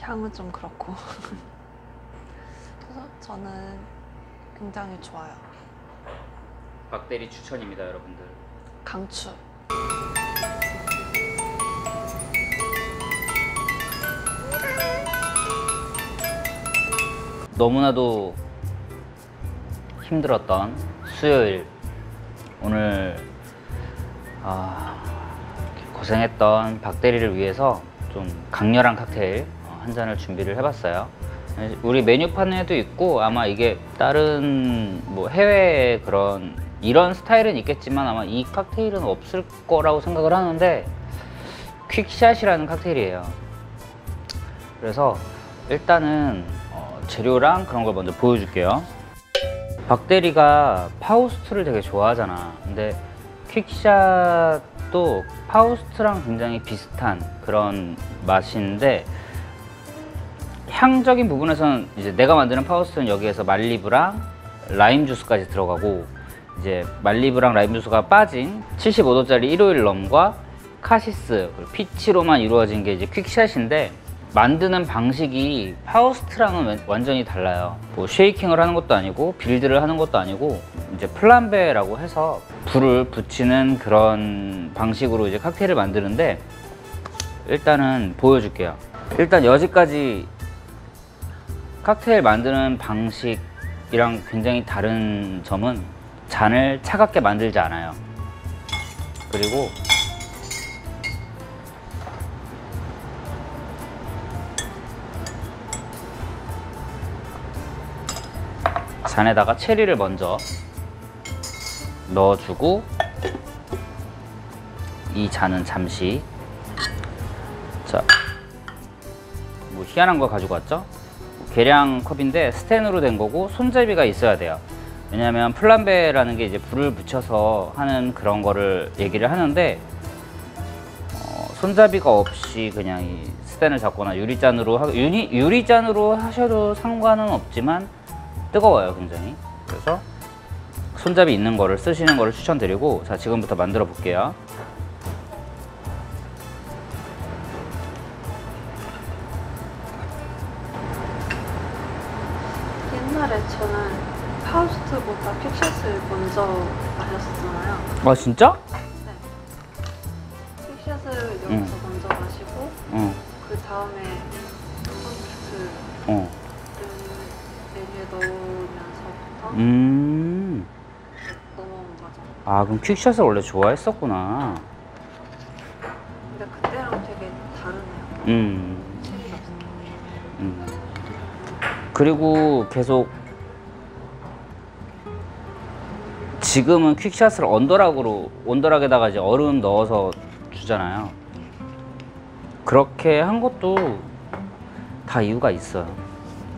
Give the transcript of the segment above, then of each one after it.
향은 좀 그렇고. 그래서 저는 굉장히 좋아요. 박대리 추천입니다, 여러분들. 강추. 너무나도 힘들었던 수요일, 오늘 고생했던 박대리를 위해서 좀 강렬한 칵테일 한 잔을 준비를 해봤어요. 우리 메뉴판에도 있고 아마 이게 다른 뭐 해외 그런 이런 스타일은 있겠지만 아마 이 칵테일은 없을 거라고 생각을 하는데, 퀵샷이라는 칵테일이에요. 그래서 일단은 재료랑 그런 걸 먼저 보여줄게요. 박대리가 파우스트를 되게 좋아하잖아. 근데 퀵샷도 파우스트랑 굉장히 비슷한 그런 맛인데, 향적인 부분에서는 이제 내가 만드는 파우스트는 여기에서 말리브랑 라임 주스까지 들어가고, 이제 말리브랑 라임 주스가 빠진 75도짜리 151 럼과 카시스 그리고 피치로만 이루어진 게 이제 퀵샷인데, 만드는 방식이 파우스트랑은 완전히 달라요. 뭐 쉐이킹을 하는 것도 아니고 빌드를 하는 것도 아니고, 이제 플람베라고 해서 불을 붙이는 그런 방식으로 이제 칵테일을 만드는데, 일단은 보여줄게요. 일단 여지까지 칵테일 만드는 방식이랑 굉장히 다른 점은 잔을 차갑게 만들지 않아요. 그리고 잔에다가 체리를 먼저 넣어주고, 이 잔은 잠시, 자, 뭐 희한한 거 가지고 왔죠? 계량 컵인데 스텐으로 된 거고 손잡이가 있어야 돼요. 왜냐면 플람베라는 게 이제 불을 붙여서 하는 그런 거를 얘기를 하는데, 손잡이가 없이 그냥 이 스텐을 잡거나 유리잔으로 하셔도 상관은 없지만 뜨거워요, 굉장히. 그래서 손잡이 있는 거를 쓰시는 거를 추천드리고, 자, 지금부터 만들어 볼게요. 옛날에 저는 파우스트보다 퀵샷을 먼저 마셨었잖아요. 아, 진짜? 네. 퀵샷을 여기서 먼저 마시고, 그 다음에 파우스트 메뉴에 넣으면서부터 넘어온 거죠. 아, 그럼 퀵샷을 원래 좋아했었구나. 근데 그때랑 되게 다르네요. 재미가 없어요. 그리고 계속 지금은 퀵샷을 언더락에다가 이제 얼음 넣어서 주잖아요. 그렇게 한 것도 다 이유가 있어요.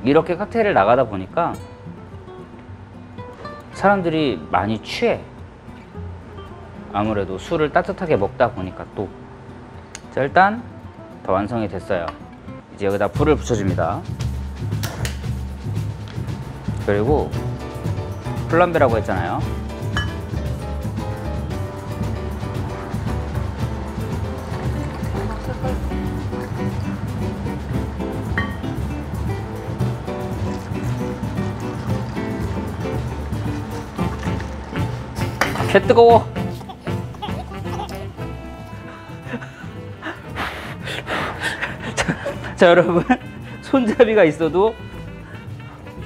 이렇게 칵테일을 나가다 보니까 사람들이 많이 취해. 아무래도 술을 따뜻하게 먹다 보니까 또. 자, 일단 다 완성이 됐어요. 이제 여기다 불을 붙여줍니다. 그리고 플람베라고 했잖아요. 개 뜨거워. 자, 여러분, 손잡이가 있어도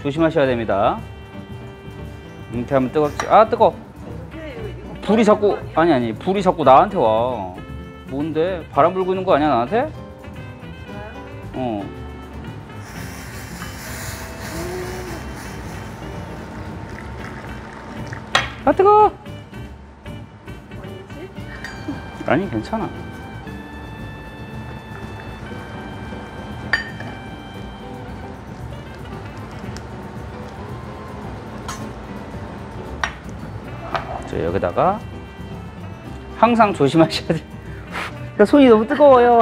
조심하셔야 됩니다. 이렇게 하면 뜨겁지. 아, 뜨거. 불이 자꾸 불이 자꾸 나한테 와. 뭔데? 바람 불고 있는 거 아니야, 나한테? 아, 뜨거. 아니, 괜찮아. 자, 여기다가 항상 조심하셔야 돼. 손이 너무 뜨거워요.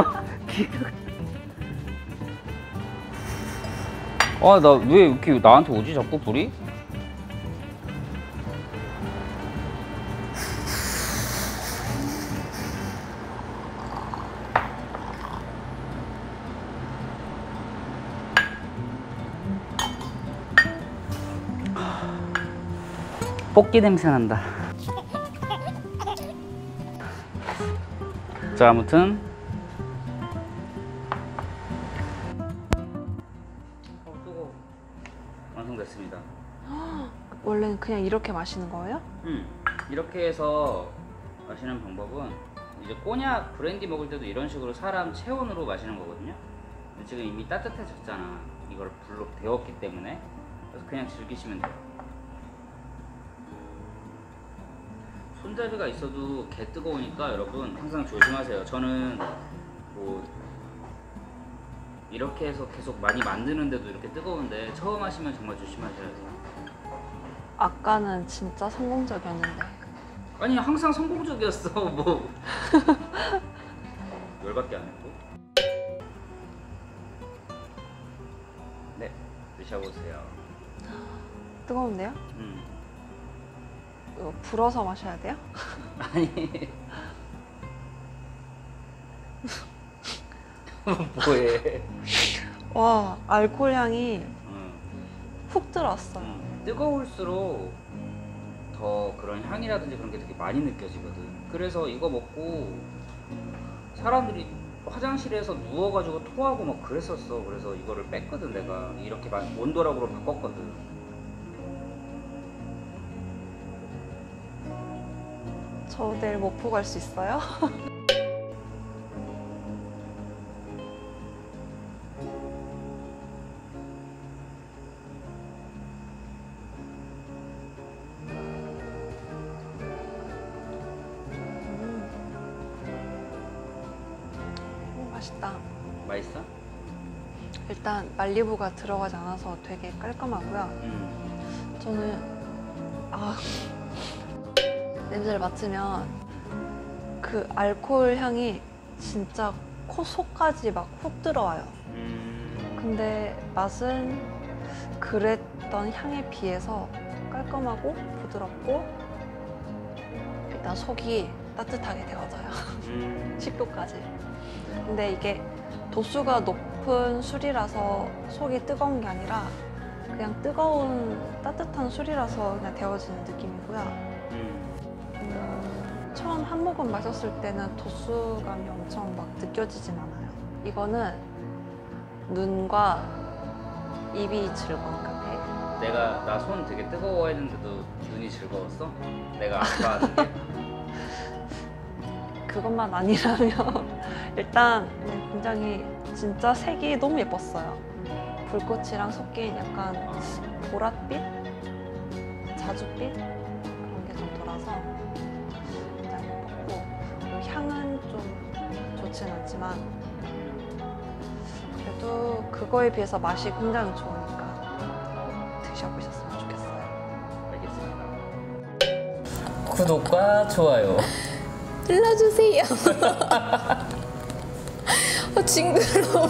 아, 나 왜 이렇게 나한테 오지 자꾸 불이? 뽑기 냄새 난다. 자, 아무튼 뜨거워. 완성됐습니다. 원래는 그냥 이렇게 마시는 거예요? 이렇게 해서 마시는 방법은 이제 꼬냑 브랜디 먹을 때도 이런 식으로 사람 체온으로 마시는 거거든요. 근데 지금 이미 따뜻해졌잖아. 이걸 불로 데웠기 때문에. 그래서 그냥 즐기시면 돼요. 손잡이가 있어도 개 뜨거우니까 여러분 항상 조심하세요. 저는 뭐 이렇게 해서 계속 많이 만드는데도 이렇게 뜨거운데 처음 하시면 정말 조심하셔야 돼요. 아까는 진짜 성공적이었는데. 아니 항상 성공적이었어. 뭐 열받게 안 했고. 네, 드셔보세요. 뜨거운데요? 이거 불어서 마셔야 돼요? 아니 뭐해? 와, 알코올 향이 응. 훅 들어왔어요. 뜨거울수록 더 그런 향이라든지 그런 게 되게 많이 느껴지거든. 그래서 이거 먹고 사람들이 화장실에서 누워가지고 토하고 막 그랬었어. 그래서 이거를 뺐거든. 내가 이렇게 온도락으로 바꿨거든. 저 내일 목포 갈 수 있어요? 맛있다. 맛있어? 일단 말리부가 들어가지 않아서 되게 깔끔하고요. 저는 냄새를 맡으면 그 알코올 향이 진짜 코 속까지 막 훅 들어와요. 근데 맛은 그랬던 향에 비해서 깔끔하고 부드럽고 일단 속이 따뜻하게 데워져요. 식도까지. 근데 이게 도수가 높은 술이라서 속이 뜨거운 게 아니라 그냥 뜨거운 따뜻한 술이라서 그냥 데워지는 느낌이고요. 처음 한 모금 마셨을 때는 도수감이 엄청 막 느껴지진 않아요. 이거는 눈과 입이 즐거운 카페. 내가 나 손 되게 뜨거워했는데도 눈이 즐거웠어? 내가 아파하는 게? 그것만 아니라면 일단 굉장히 진짜 색이 너무 예뻤어요. 불꽃이랑 섞인 약간 보랏빛? 자줏빛? 그런 게 좀 돌아서 굉장히 예뻤고 그리고 향은 좀 좋진 않지만 그래도 그거에 비해서 맛이 굉장히 좋으니까 드셔보셨으면 좋겠어요. 알겠습니다. 구독과 좋아요 눌러주세요. 징그러워.